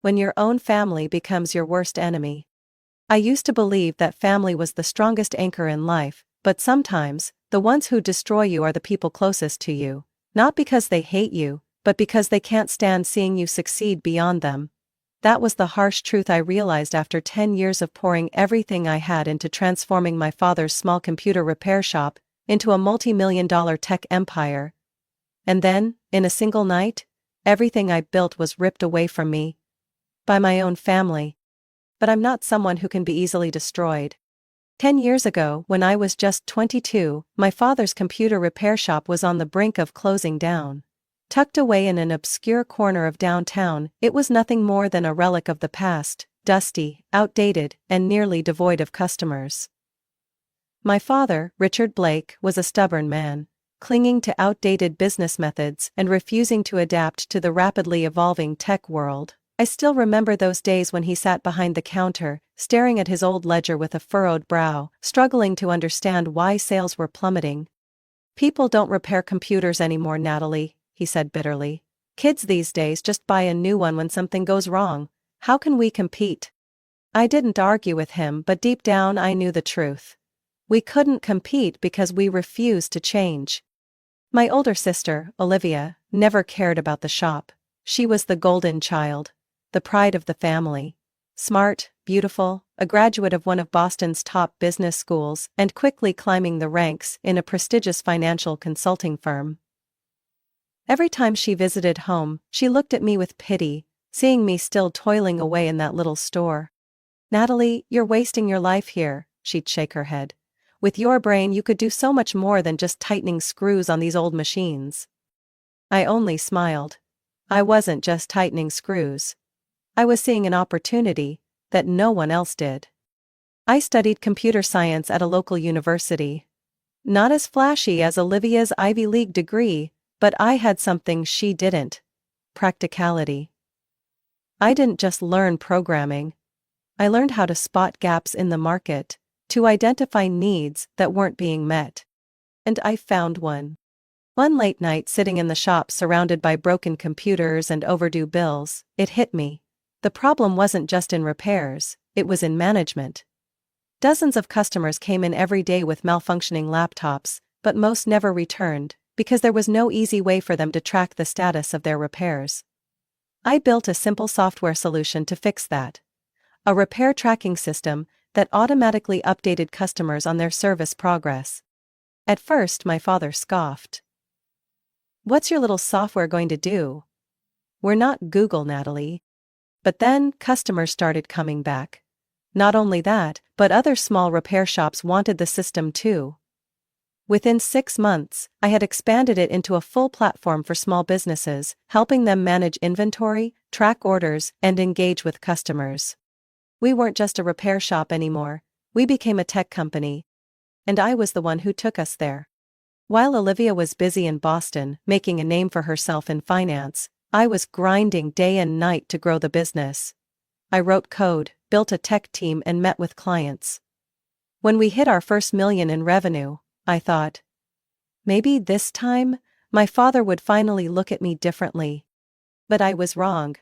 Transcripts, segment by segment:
when your own family becomes your worst enemy. I used to believe that family was the strongest anchor in life, but sometimes, the ones who destroy you are the people closest to you, not because they hate you, but because they can't stand seeing you succeed beyond them. That was the harsh truth I realized after 10 years of pouring everything I had into transforming my father's small computer repair shop into a multi-million-dollar tech empire. And then, in a single night, everything I built was ripped away from me by my own family. But I'm not someone who can be easily destroyed. 10 years ago, when I was just 22, my father's computer repair shop was on the brink of closing down. Tucked away in an obscure corner of downtown, it was nothing more than a relic of the past, dusty, outdated, and nearly devoid of customers. My father, Richard Blake, was a stubborn man, clinging to outdated business methods and refusing to adapt to the rapidly evolving tech world. I still remember those days when he sat behind the counter, staring at his old ledger with a furrowed brow, struggling to understand why sales were plummeting. "People don't repair computers anymore, Natalie," he said bitterly. "Kids these days just buy a new one when something goes wrong. How can we compete?" I didn't argue with him, but deep down I knew the truth. We couldn't compete because we refused to change. My older sister, Olivia, never cared about the shop. She was the golden child, the pride of the family. Smart, beautiful, a graduate of one of Boston's top business schools, and quickly climbing the ranks in a prestigious financial consulting firm. Every time she visited home, she looked at me with pity, seeing me still toiling away in that little store. "Natalie, you're wasting your life here," she'd shake her head. "With your brain you could do so much more than just tightening screws on these old machines." I only smiled. I wasn't just tightening screws. I was seeing an opportunity that no one else did. I studied computer science at a local university. Not as flashy as Olivia's Ivy League degree, but I had something she didn't: practicality. I didn't just learn programming. I learned how to spot gaps in the market, to identify needs that weren't being met. And I found one. One late night, sitting in the shop surrounded by broken computers and overdue bills, it hit me. The problem wasn't just in repairs, it was in management. Dozens of customers came in every day with malfunctioning laptops, but most never returned, because there was no easy way for them to track the status of their repairs. I built a simple software solution to fix that. A repair tracking system that automatically updated customers on their service progress. At first, my father scoffed. "What's your little software going to do? We're not Google, Natalie." But then, customers started coming back. Not only that, but other small repair shops wanted the system too. Within 6 months, I had expanded it into a full platform for small businesses, helping them manage inventory, track orders, and engage with customers. We weren't just a repair shop anymore, we became a tech company. And I was the one who took us there. While Olivia was busy in Boston, making a name for herself in finance, I was grinding day and night to grow the business. I wrote code, built a tech team, and met with clients. When we hit our first million in revenue, I thought, maybe this time, my father would finally look at me differently. But I was wrong.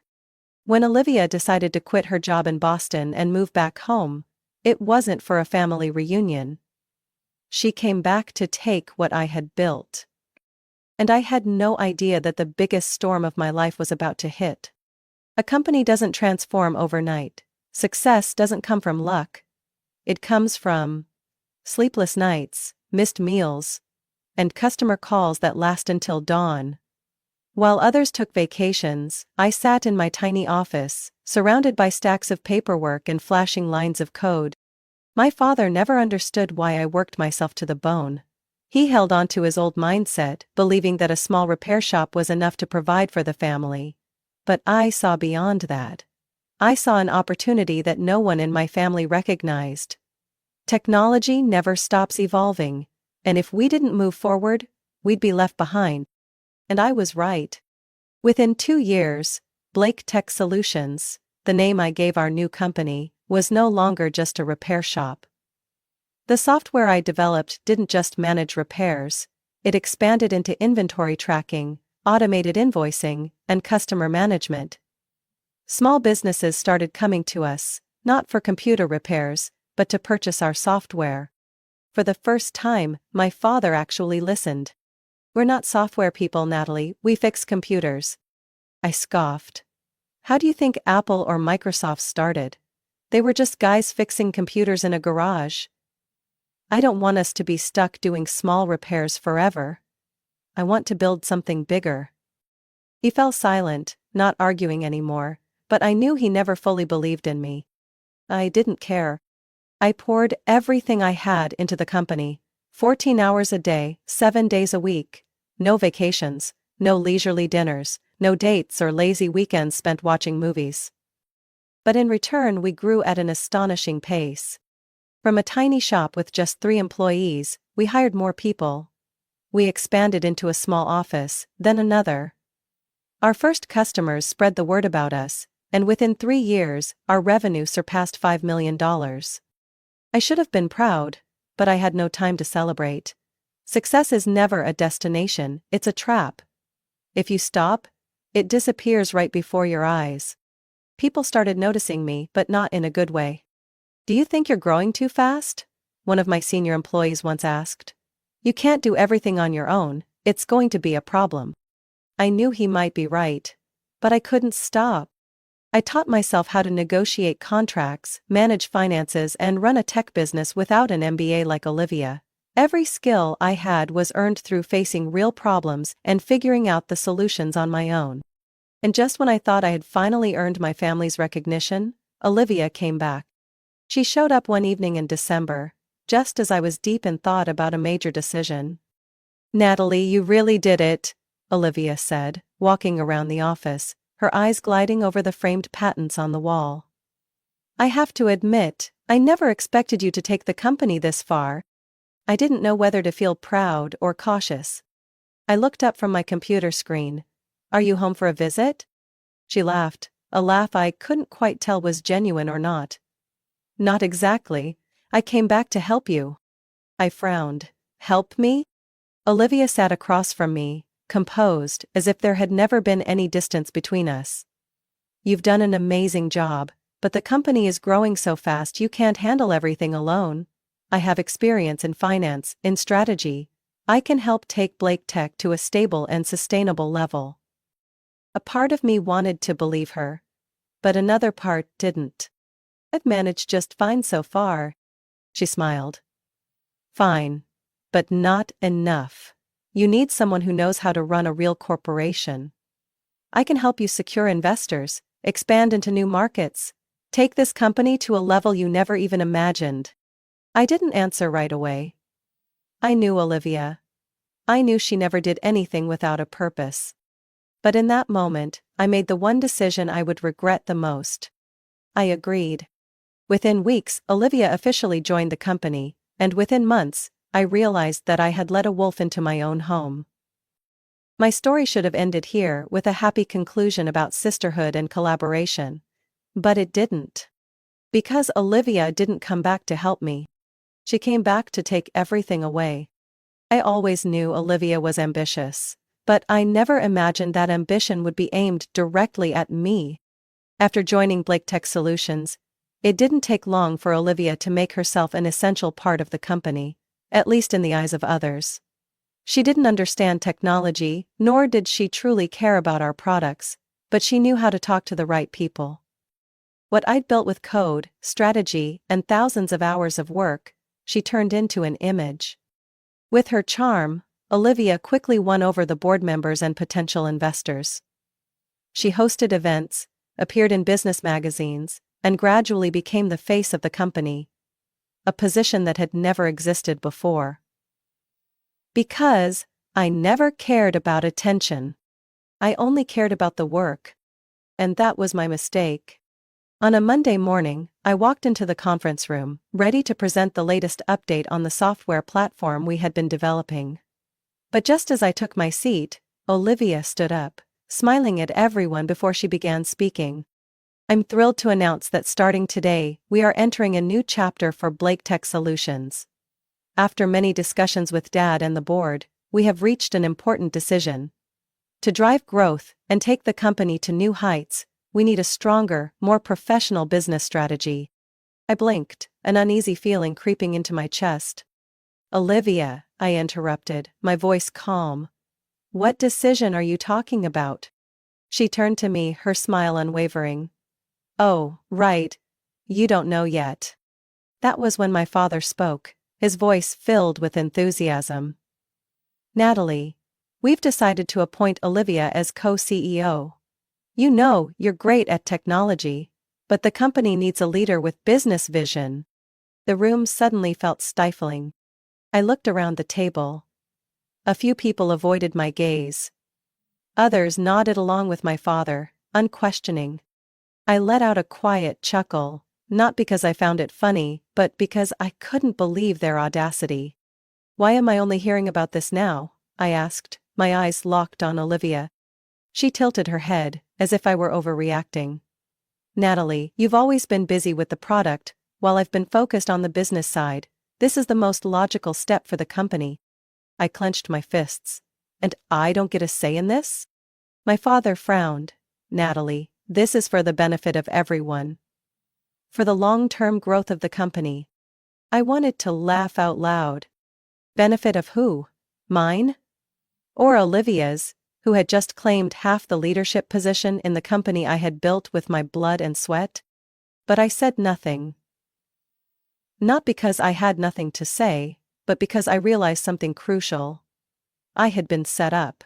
When Olivia decided to quit her job in Boston and move back home, it wasn't for a family reunion. She came back to take what I had built. And I had no idea that the biggest storm of my life was about to hit. A company doesn't transform overnight. Success doesn't come from luck. It comes from sleepless nights, missed meals, and customer calls that last until dawn. While others took vacations, I sat in my tiny office, surrounded by stacks of paperwork and flashing lines of code. My father never understood why I worked myself to the bone. He held on to his old mindset, believing that a small repair shop was enough to provide for the family. But I saw beyond that. I saw an opportunity that no one in my family recognized. Technology never stops evolving, and if we didn't move forward, we'd be left behind. And I was right. Within 2 years, Blake Tech Solutions, the name I gave our new company, was no longer just a repair shop. The software I developed didn't just manage repairs, it expanded into inventory tracking, automated invoicing, and customer management. Small businesses started coming to us, not for computer repairs, but to purchase our software. For the first time, my father actually listened. "We're not software people, Natalie, we fix computers." I scoffed. "How do you think Apple or Microsoft started? They were just guys fixing computers in a garage." "I don't want us to be stuck doing small repairs forever. I want to build something bigger." He fell silent, not arguing anymore, but I knew he never fully believed in me. I didn't care. I poured everything I had into the company, 14 hours a day, 7 days a week. No vacations, no leisurely dinners, no dates or lazy weekends spent watching movies. But in return we grew at an astonishing pace. From a tiny shop with just 3 employees, we hired more people. We expanded into a small office, then another. Our first customers spread the word about us, and within 3 years, our revenue surpassed $5 million. I should have been proud, but I had no time to celebrate. Success is never a destination, it's a trap. If you stop, it disappears right before your eyes. People started noticing me, but not in a good way. "Do you think you're growing too fast?" one of my senior employees once asked. "You can't do everything on your own, it's going to be a problem." I knew he might be right. But I couldn't stop. I taught myself how to negotiate contracts, manage finances, and run a tech business without an MBA like Olivia. Every skill I had was earned through facing real problems and figuring out the solutions on my own. And just when I thought I had finally earned my family's recognition, Olivia came back. She showed up one evening in December, just as I was deep in thought about a major decision. "Natalie, you really did it," Olivia said, walking around the office, her eyes gliding over the framed patents on the wall. "I have to admit, I never expected you to take the company this far." I didn't know whether to feel proud or cautious. I looked up from my computer screen. "Are you home for a visit?" She laughed, a laugh I couldn't quite tell was genuine or not. "Not exactly. I came back to help you." I frowned. "Help me?" Olivia sat across from me, composed, as if there had never been any distance between us. "You've done an amazing job, but the company is growing so fast you can't handle everything alone. I have experience in finance, in strategy. I can help take Blake Tech to a stable and sustainable level." A part of me wanted to believe her, but another part didn't. "I've managed just fine so far." She smiled. "Fine. But not enough. You need someone who knows how to run a real corporation. I can help you secure investors, expand into new markets, take this company to a level you never even imagined." I didn't answer right away. I knew Olivia. I knew she never did anything without a purpose. But in that moment, I made the one decision I would regret the most. I agreed. Within weeks, Olivia officially joined the company, and within months, I realized that I had let a wolf into my own home. My story should have ended here with a happy conclusion about sisterhood and collaboration. But it didn't. Because Olivia didn't come back to help me. She came back to take everything away. I always knew Olivia was ambitious, but I never imagined that ambition would be aimed directly at me. After joining Blake Tech Solutions, it didn't take long for Olivia to make herself an essential part of the company, at least in the eyes of others. She didn't understand technology, nor did she truly care about our products, but she knew how to talk to the right people. What I'd built with code, strategy, and thousands of hours of work, she turned into an image. With her charm, Olivia quickly won over the board members and potential investors. She hosted events, appeared in business magazines, and gradually became the face of the company. A position that had never existed before. Because I never cared about attention. I only cared about the work. And that was my mistake. On a Monday morning, I walked into the conference room, ready to present the latest update on the software platform we had been developing. But just as I took my seat, Olivia stood up, smiling at everyone before she began speaking. "I'm thrilled to announce that starting today, we are entering a new chapter for Blake Tech Solutions. After many discussions with Dad and the board, we have reached an important decision. To drive growth and take the company to new heights, We need a stronger, more professional business strategy. I blinked, an uneasy feeling creeping into my chest. Olivia, I interrupted, my voice calm. What decision are you talking about? She turned to me, her smile unwavering. Oh, right. You don't know yet. That was when my father spoke, his voice filled with enthusiasm. Natalie, we've decided to appoint Olivia as co-CEO. You know, you're great at technology, but the company needs a leader with business vision. The room suddenly felt stifling. I looked around the table. A few people avoided my gaze. Others nodded along with my father, unquestioning. I let out a quiet chuckle, not because I found it funny, but because I couldn't believe their audacity. Why am I only hearing about this now? I asked, my eyes locked on Olivia. She tilted her head, as if I were overreacting. Natalie, you've always been busy with the product, while I've been focused on the business side. This is the most logical step for the company. I clenched my fists. And I don't get a say in this? My father frowned. Natalie, this is for the benefit of everyone. For the long-term growth of the company. I wanted to laugh out loud. Benefit of who? Mine? Or Olivia's, who had just claimed half the leadership position in the company I had built with my blood and sweat? But I said nothing. Not because I had nothing to say, but because I realized something crucial. I had been set up.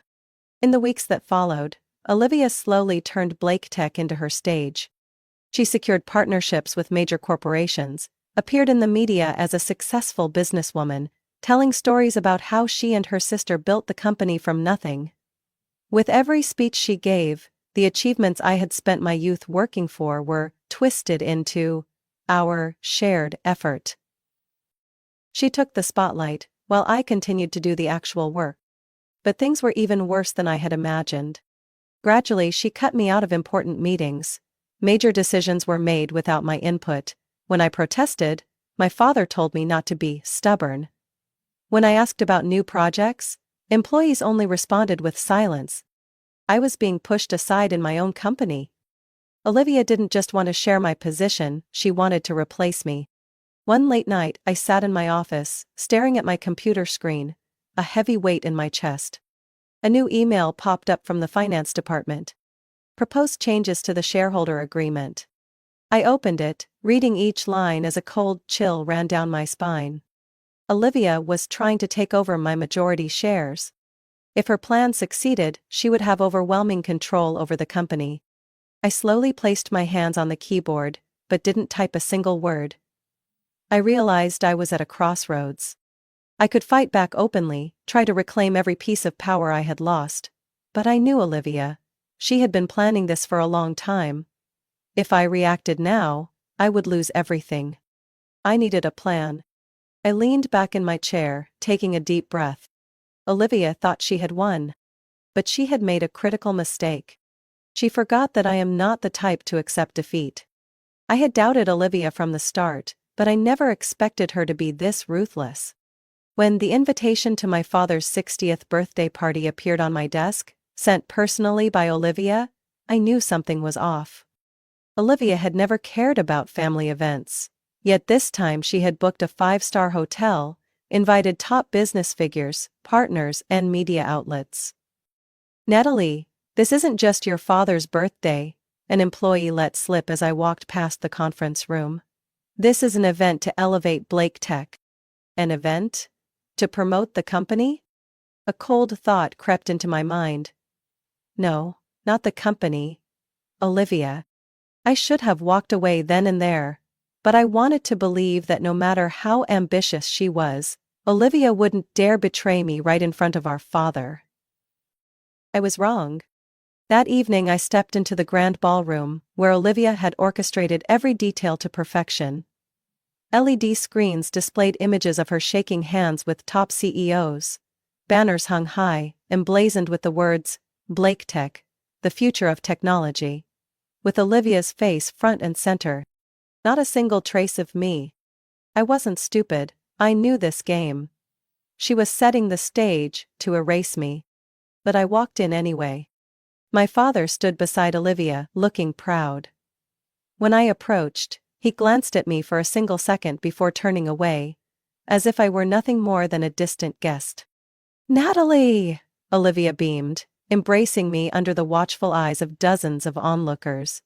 In the weeks that followed, Olivia slowly turned Blake Tech into her stage. She secured partnerships with major corporations, appeared in the media as a successful businesswoman, telling stories about how she and her sister built the company from nothing. With every speech she gave, the achievements I had spent my youth working for were twisted into our shared effort. She took the spotlight, while I continued to do the actual work. But things were even worse than I had imagined. Gradually, she cut me out of important meetings. Major decisions were made without my input. When I protested, my father told me not to be stubborn. When I asked about new projects, employees only responded with silence. I was being pushed aside in my own company. Olivia didn't just want to share my position, she wanted to replace me. One late night, I sat in my office, staring at my computer screen, a heavy weight in my chest. A new email popped up from the finance department. Proposed changes to the shareholder agreement. I opened it, reading each line as a cold chill ran down my spine. Olivia was trying to take over my majority shares. If her plan succeeded, she would have overwhelming control over the company. I slowly placed my hands on the keyboard, but didn't type a single word. I realized I was at a crossroads. I could fight back openly, try to reclaim every piece of power I had lost. But I knew Olivia. She had been planning this for a long time. If I reacted now, I would lose everything. I needed a plan. I leaned back in my chair, taking a deep breath. Olivia thought she had won. But she had made a critical mistake. She forgot that I am not the type to accept defeat. I had doubted Olivia from the start, but I never expected her to be this ruthless. When the invitation to my father's 60th birthday party appeared on my desk, sent personally by Olivia, I knew something was off. Olivia had never cared about family events. Yet this time she had booked a 5-star hotel, invited top business figures, partners, and media outlets. Natalie, this isn't just your father's birthday, an employee let slip as I walked past the conference room. This is an event to elevate Blake Tech. An event? To promote the company? A cold thought crept into my mind. No, not the company. Olivia. I should have walked away then and there. But I wanted to believe that no matter how ambitious she was, Olivia wouldn't dare betray me right in front of our father. I was wrong. That evening I stepped into the grand ballroom, where Olivia had orchestrated every detail to perfection. LED screens displayed images of her shaking hands with top CEOs. Banners hung high, emblazoned with the words, Blake Tech, the future of technology. With Olivia's face front and center. Not a single trace of me. I wasn't stupid, I knew this game. She was setting the stage to erase me. But I walked in anyway. My father stood beside Olivia, looking proud. When I approached, he glanced at me for a single second before turning away, as if I were nothing more than a distant guest. "Natalie!" Olivia beamed, embracing me under the watchful eyes of dozens of onlookers.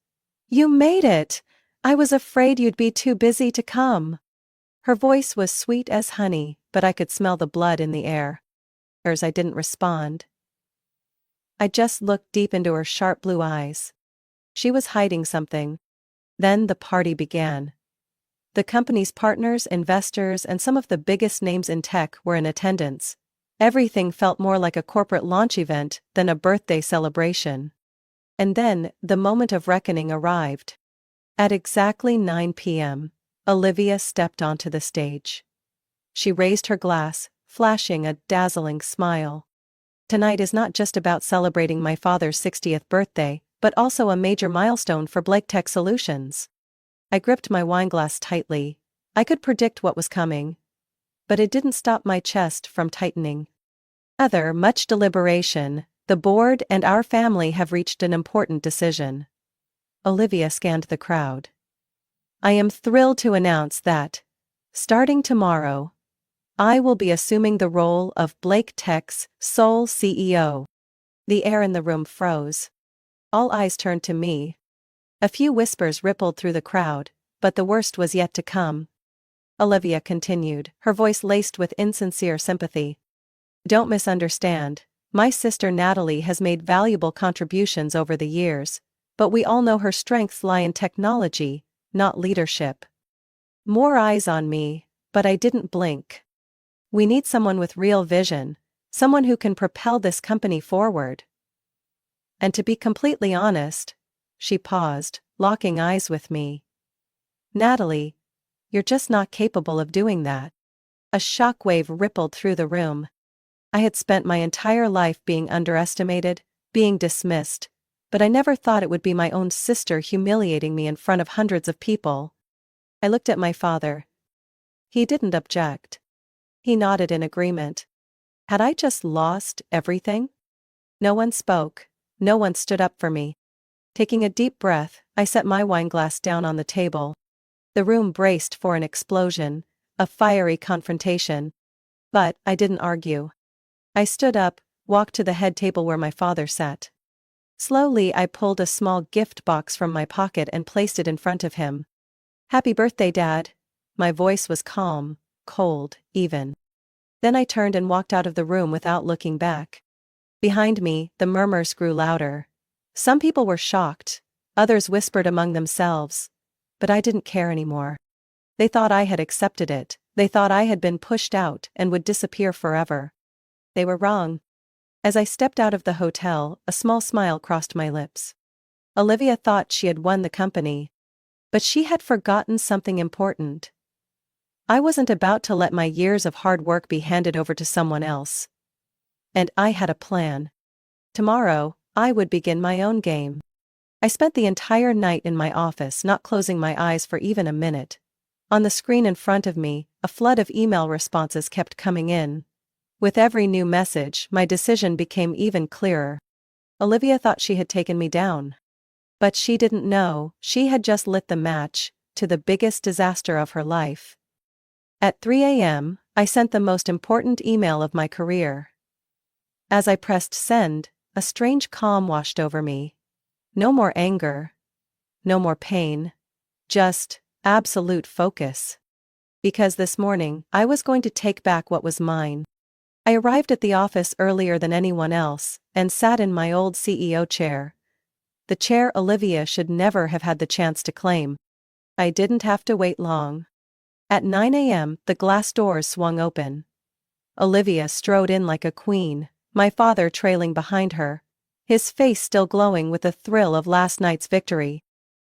"You made it! I was afraid you'd be too busy to come." Her voice was sweet as honey, but I could smell the blood in the air. I didn't respond. I just looked deep into her sharp blue eyes. She was hiding something. Then the party began. The company's partners, investors, and some of the biggest names in tech were in attendance. Everything felt more like a corporate launch event than a birthday celebration. And then, the moment of reckoning arrived. At exactly 9 p.m., Olivia stepped onto the stage. She raised her glass, flashing a dazzling smile. "Tonight is not just about celebrating my father's 60th birthday, but also a major milestone for Blake Tech Solutions." I gripped my wineglass tightly. I could predict what was coming. But it didn't stop my chest from tightening. After much deliberation, the board and our family have reached an important decision. Olivia scanned the crowd. "I am thrilled to announce that, starting tomorrow, I will be assuming the role of Blake Tech's sole CEO." The air in the room froze. All eyes turned to me. A few whispers rippled through the crowd, but the worst was yet to come. Olivia continued, her voice laced with insincere sympathy. "Don't misunderstand. My sister Natalie has made valuable contributions over the years, but we all know her strengths lie in technology, not leadership." More eyes on me, but I didn't blink. "We need someone with real vision, someone who can propel this company forward. And to be completely honest," she paused, locking eyes with me, "Natalie, you're just not capable of doing that." A shockwave rippled through the room. I had spent my entire life being underestimated, being dismissed, but I never thought it would be my own sister humiliating me in front of hundreds of people. I looked at my father. He didn't object. He nodded in agreement. Had I just lost everything? No one spoke. No one stood up for me. Taking a deep breath, I set my wineglass down on the table. The room braced for an explosion, a fiery confrontation. But I didn't argue. I stood up, walked to the head table where my father sat. Slowly I pulled a small gift box from my pocket and placed it in front of him. "Happy birthday, Dad." My voice was calm, cold, even. Then I turned and walked out of the room without looking back. Behind me, the murmurs grew louder. Some people were shocked, others whispered among themselves. But I didn't care anymore. They thought I had accepted it, they thought I had been pushed out and would disappear forever. They were wrong. As I stepped out of the hotel, a small smile crossed my lips. Olivia thought she had won the company. But she had forgotten something important. I wasn't about to let my years of hard work be handed over to someone else. And I had a plan. Tomorrow, I would begin my own game. I spent the entire night in my office, not closing my eyes for even a minute. On the screen in front of me, a flood of email responses kept coming in. With every new message, my decision became even clearer. Olivia thought she had taken me down. But she didn't know, she had just lit the match to the biggest disaster of her life. At 3 a.m., I sent the most important email of my career. As I pressed send, a strange calm washed over me. No more anger. No more pain. Just absolute focus. Because this morning, I was going to take back what was mine. I arrived at the office earlier than anyone else, and sat in my old CEO chair. The chair Olivia should never have had the chance to claim. I didn't have to wait long. At 9 a.m., the glass doors swung open. Olivia strode in like a queen, my father trailing behind her, his face still glowing with the thrill of last night's victory.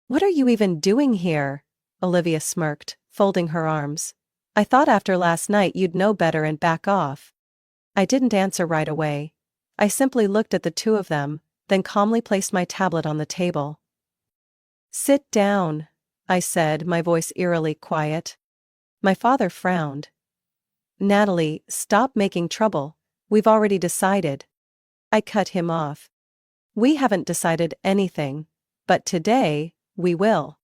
"What are you even doing here?" Olivia smirked, folding her arms. "I thought after last night you'd know better and back off." I didn't answer right away. I simply looked at the two of them, then calmly placed my tablet on the table. "Sit down," I said, my voice eerily quiet. My father frowned. "Natalie, stop making trouble. We've already decided." I cut him off. We haven't decided anything, but today, we will.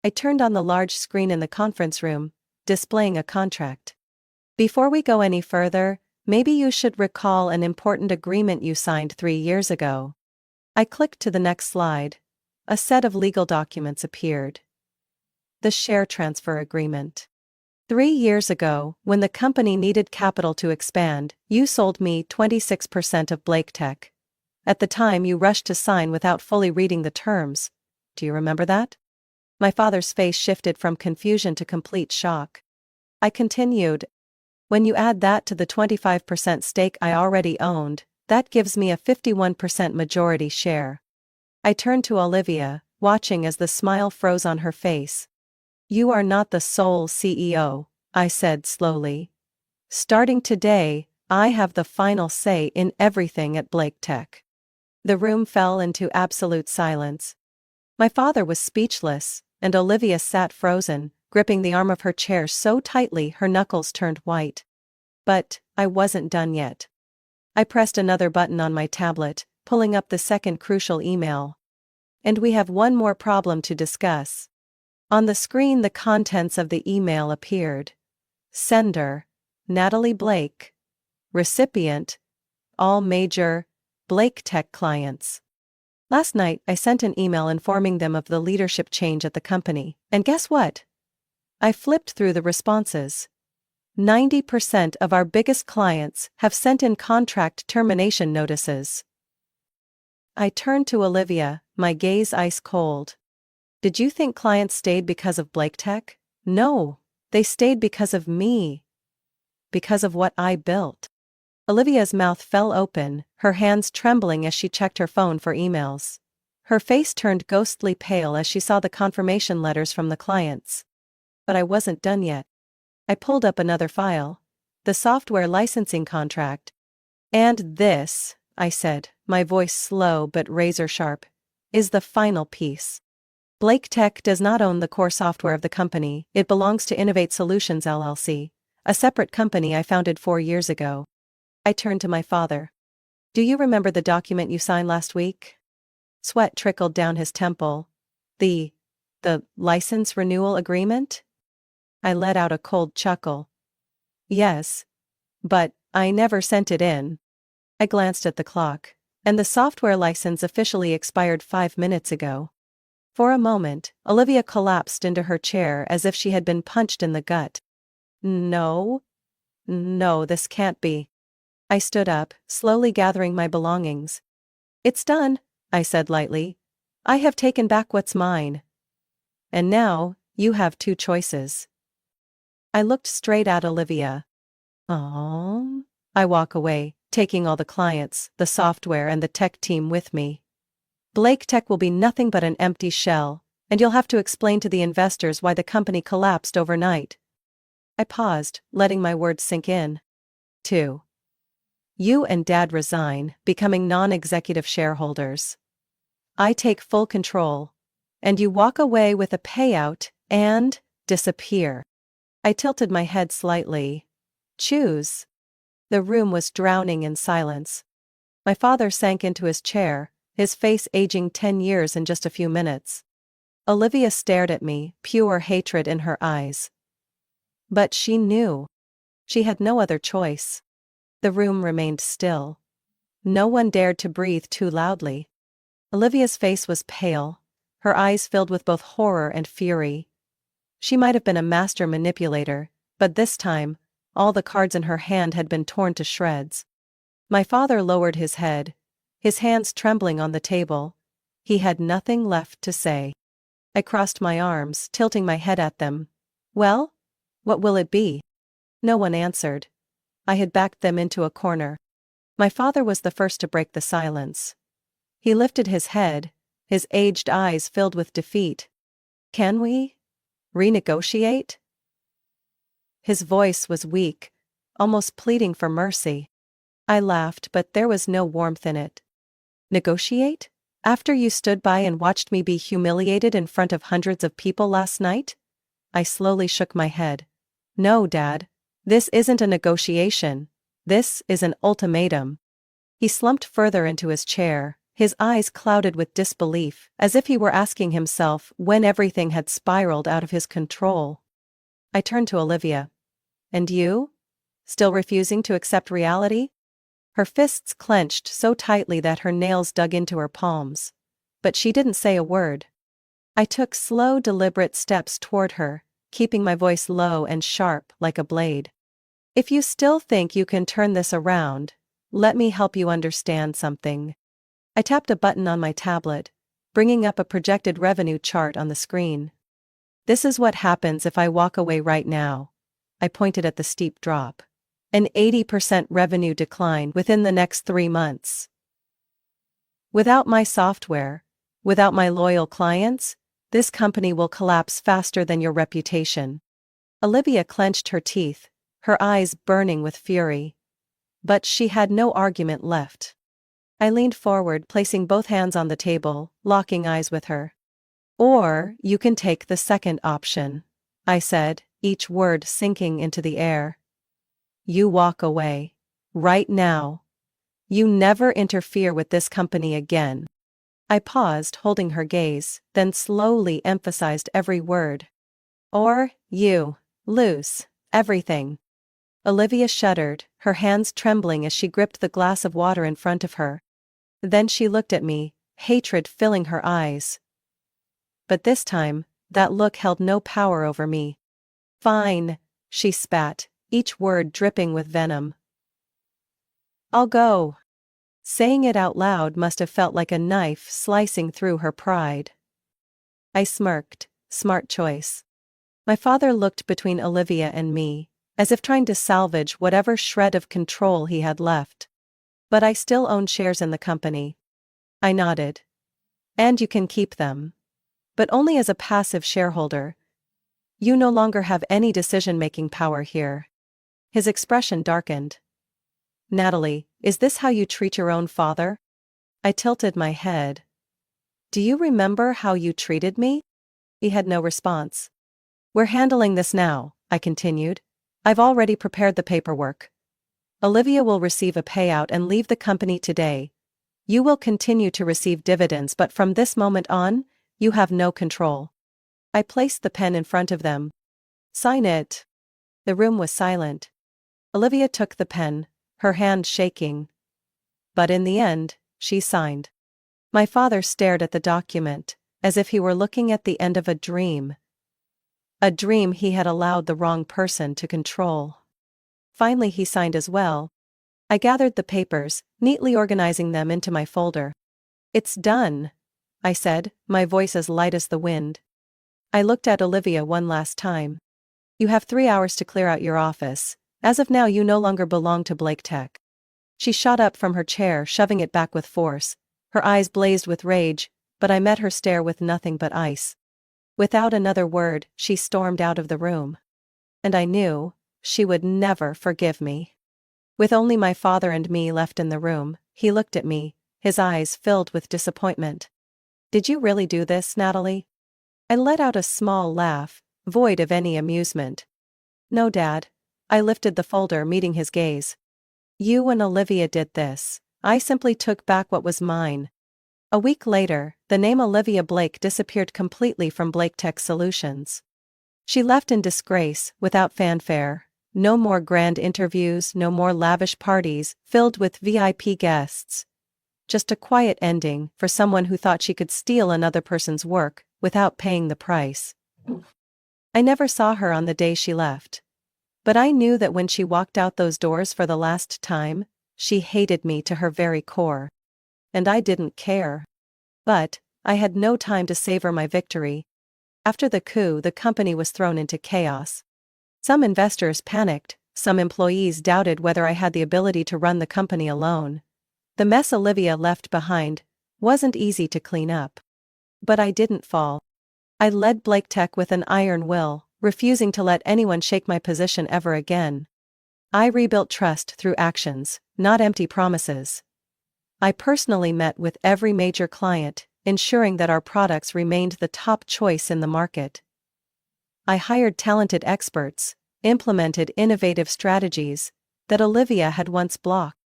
I turned on the large screen in the conference room, displaying a contract. Before we go any further, maybe you should recall an important agreement you signed 3 years ago. I clicked to the next slide. A set of legal documents appeared. The share transfer agreement. 3 years ago, when the company needed capital to expand, you sold me 26% of Blake Tech. At the time, you rushed to sign without fully reading the terms. Do you remember that? My father's face shifted from confusion to complete shock. I continued, when you add that to the 25% stake I already owned, that gives me a 51% majority share. I turned to Olivia, watching as the smile froze on her face. You are not the sole CEO, I said slowly. Starting today, I have the final say in everything at Blake Tech. The room fell into absolute silence. My father was speechless, and Olivia sat frozen, gripping the arm of her chair so tightly her knuckles turned white. But I wasn't done yet. I pressed another button on my tablet, pulling up the second crucial email. And we have one more problem to discuss. On the screen, the contents of the email appeared. Sender, Natalie Blake. Recipient, all major Blake Tech clients. Last night, I sent an email informing them of the leadership change at the company, and guess what? I flipped through the responses. 90% of our biggest clients have sent in contract termination notices. I turned to Olivia, my gaze ice cold. Did you think clients stayed because of Blake Tech? No, they stayed because of me. Because of what I built. Olivia's mouth fell open, her hands trembling as she checked her phone for emails. Her face turned ghostly pale as she saw the confirmation letters from the clients. But I wasn't done yet. I pulled up another file. The software licensing contract. And this, I said, my voice slow but razor-sharp, is the final piece. Blake Tech does not own the core software of the company, it belongs to Innovate Solutions LLC, a separate company I founded 4 years ago. I turned to my father. Do you remember the document you signed last week? Sweat trickled down his temple. The license renewal agreement? I let out a cold chuckle. Yes. But I never sent it in. I glanced at the clock, and the software license officially expired 5 minutes ago. For a moment, Olivia collapsed into her chair as if she had been punched in the gut. No, this can't be. I stood up, slowly gathering my belongings. It's done, I said lightly. I have taken back what's mine. And now, you have 2 choices. I looked straight at Olivia. Oh. I walk away, taking all the clients, the software and the tech team with me. Blake Tech will be nothing but an empty shell, and you'll have to explain to the investors why the company collapsed overnight. I paused, letting my words sink in. 2. You and Dad resign, becoming non-executive shareholders. I take full control. And you walk away with a payout and disappear. I tilted my head slightly. Choose. The room was drowning in silence. My father sank into his chair, his face aging 10 years in just a few minutes. Olivia stared at me, pure hatred in her eyes. But she knew. She had no other choice. The room remained still. No one dared to breathe too loudly. Olivia's face was pale, her eyes filled with both horror and fury. She might have been a master manipulator, but this time, all the cards in her hand had been torn to shreds. My father lowered his head, his hands trembling on the table. He had nothing left to say. I crossed my arms, tilting my head at them. Well? What will it be? No one answered. I had backed them into a corner. My father was the first to break the silence. He lifted his head, his aged eyes filled with defeat. Can we renegotiate? His voice was weak, almost pleading for mercy. I laughed, but there was no warmth in it. Negotiate? After you stood by and watched me be humiliated in front of hundreds of people last night? I slowly shook my head. No, Dad. This isn't a negotiation. This is an ultimatum. He slumped further into his chair, His eyes clouded with disbelief, as if he were asking himself when everything had spiraled out of his control. I turned to Olivia. And you? Still refusing to accept reality? Her fists clenched so tightly that her nails dug into her palms. But she didn't say a word. I took slow, deliberate steps toward her, keeping my voice low and sharp like a blade. If you still think you can turn this around, let me help you understand something. I tapped a button on my tablet, bringing up a projected revenue chart on the screen. This is what happens if I walk away right now. I pointed at the steep drop. An 80% revenue decline within the next 3 months. Without my software, without my loyal clients, this company will collapse faster than your reputation. Olivia clenched her teeth, her eyes burning with fury. But she had no argument left. I leaned forward, placing both hands on the table, locking eyes with her. Or, you can take the second option, I said, each word sinking into the air. You walk away. Right now. You never interfere with this company again. I paused, holding her gaze, then slowly emphasized every word. Or, you lose everything. Olivia shuddered, her hands trembling as she gripped the glass of water in front of her. Then she looked at me, hatred filling her eyes. But this time, that look held no power over me. Fine, she spat, each word dripping with venom. I'll go. Saying it out loud must have felt like a knife slicing through her pride. I smirked, smart choice. My father looked between Olivia and me, as if trying to salvage whatever shred of control he had left. But I still own shares in the company. I nodded. And you can keep them. But only as a passive shareholder. You no longer have any decision-making power here. His expression darkened. Natalie, is this how you treat your own father? I tilted my head. Do you remember how you treated me? He had no response. We're handling this now, I continued. I've already prepared the paperwork. Olivia will receive a payout and leave the company today. You will continue to receive dividends, but from this moment on, you have no control. I placed the pen in front of them. Sign it. The room was silent. Olivia took the pen, her hand shaking. But in the end, she signed. My father stared at the document, as if he were looking at the end of a dream. A dream he had allowed the wrong person to control. Finally he signed as well. I gathered the papers, neatly organizing them into my folder. It's done, I said, my voice as light as the wind. I looked at Olivia one last time. You have 3 hours to clear out your office. As of now you no longer belong to Blake Tech. She shot up from her chair, shoving it back with force. Her eyes blazed with rage, but I met her stare with nothing but ice. Without another word, she stormed out of the room. And I knew she would never forgive me. With only my father and me left in the room, he looked at me, his eyes filled with disappointment. Did you really do this, Natalie? I let out a small laugh, void of any amusement. No, Dad. I lifted the folder, meeting his gaze. You and Olivia did this. I simply took back what was mine. A week later, the name Olivia Blake disappeared completely from Blake Tech Solutions. She left in disgrace, without fanfare. No more grand interviews, no more lavish parties filled with VIP guests. Just a quiet ending for someone who thought she could steal another person's work without paying the price. I never saw her on the day she left. But I knew that when she walked out those doors for the last time, she hated me to her very core. And I didn't care. But I had no time to savor my victory. After the coup, the company was thrown into chaos. Some investors panicked, some employees doubted whether I had the ability to run the company alone. The mess Olivia left behind wasn't easy to clean up. But I didn't fall. I led Blake Tech with an iron will, refusing to let anyone shake my position ever again. I rebuilt trust through actions, not empty promises. I personally met with every major client, ensuring that our products remained the top choice in the market. I hired talented experts, implemented innovative strategies that Olivia had once blocked.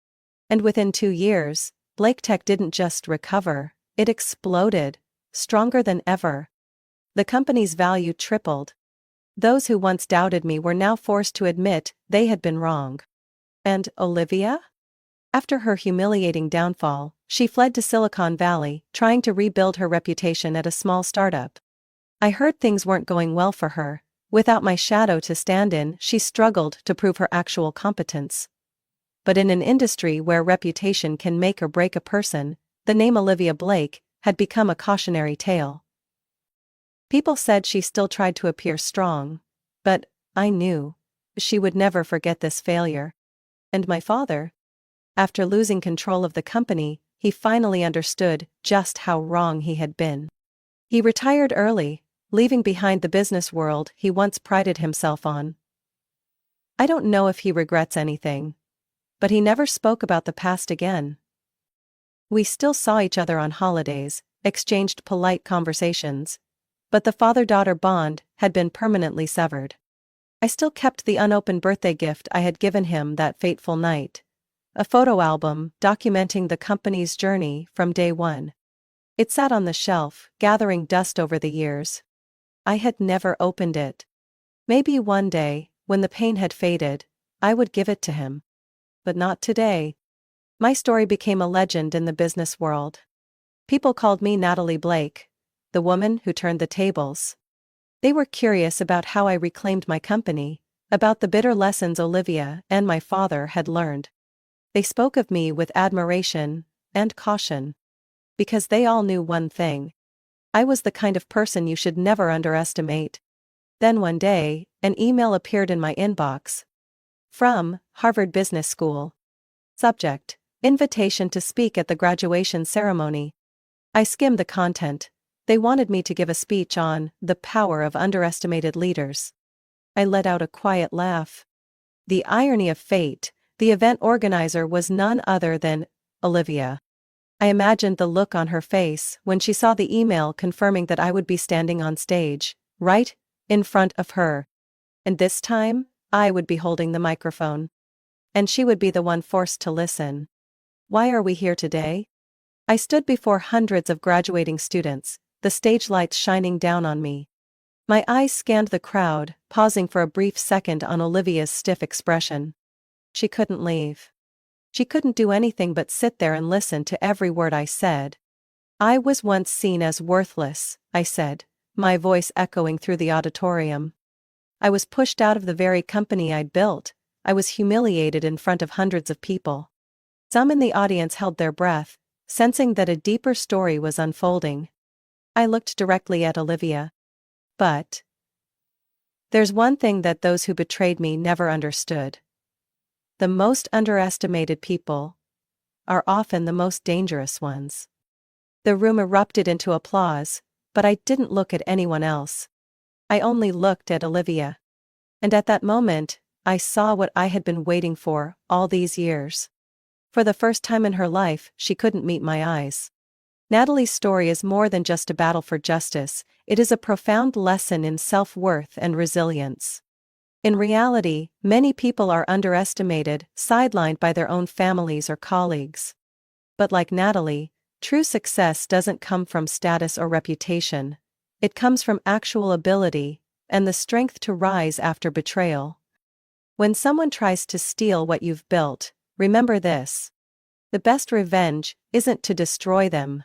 And within 2 years, Blake Tech didn't just recover, it exploded, stronger than ever. The company's value tripled. Those who once doubted me were now forced to admit they had been wrong. And Olivia? After her humiliating downfall, she fled to Silicon Valley, trying to rebuild her reputation at a small startup. I heard things weren't going well for her. Without my shadow to stand in, she struggled to prove her actual competence. But in an industry where reputation can make or break a person, the name Olivia Blake had become a cautionary tale. People said she still tried to appear strong, but I knew she would never forget this failure. And my father? After losing control of the company, he finally understood just how wrong he had been. He retired early, leaving behind the business world he once prided himself on. I don't know if he regrets anything, but he never spoke about the past again. We still saw each other on holidays, exchanged polite conversations, but the father-daughter bond had been permanently severed. I still kept the unopened birthday gift I had given him that fateful night, a photo album documenting the company's journey from day one. It sat on the shelf, gathering dust over the years. I had never opened it. Maybe one day, when the pain had faded, I would give it to him. But not today. My story became a legend in the business world. People called me Natalie Blake, the woman who turned the tables. They were curious about how I reclaimed my company, about the bitter lessons Olivia and my father had learned. They spoke of me with admiration and caution. Because they all knew one thing. I was the kind of person you should never underestimate. Then one day, an email appeared in my inbox. From Harvard Business School. Subject: Invitation to speak at the graduation ceremony. I skimmed the content. They wanted me to give a speech on the power of underestimated leaders. I let out a quiet laugh. The irony of fate, the event organizer was none other than Olivia. I imagined the look on her face when she saw the email confirming that I would be standing on stage, right in front of her. And this time, I would be holding the microphone. And she would be the one forced to listen. Why are we here today? I stood before hundreds of graduating students, the stage lights shining down on me. My eyes scanned the crowd, pausing for a brief second on Olivia's stiff expression. She couldn't leave. She couldn't do anything but sit there and listen to every word I said. I was once seen as worthless, I said, my voice echoing through the auditorium. I was pushed out of the very company I'd built. I was humiliated in front of hundreds of people. Some in the audience held their breath, sensing that a deeper story was unfolding. I looked directly at Olivia. But there's one thing that those who betrayed me never understood. The most underestimated people are often the most dangerous ones. The room erupted into applause, but I didn't look at anyone else. I only looked at Olivia. And at that moment, I saw what I had been waiting for all these years. For the first time in her life, she couldn't meet my eyes. Natalie's story is more than just a battle for justice, it is a profound lesson in self-worth and resilience. In reality, many people are underestimated, sidelined by their own families or colleagues. But like Natalie, true success doesn't come from status or reputation. It comes from actual ability and the strength to rise after betrayal. When someone tries to steal what you've built, remember this. The best revenge isn't to destroy them.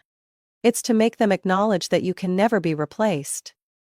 It's to make them acknowledge that you can never be replaced.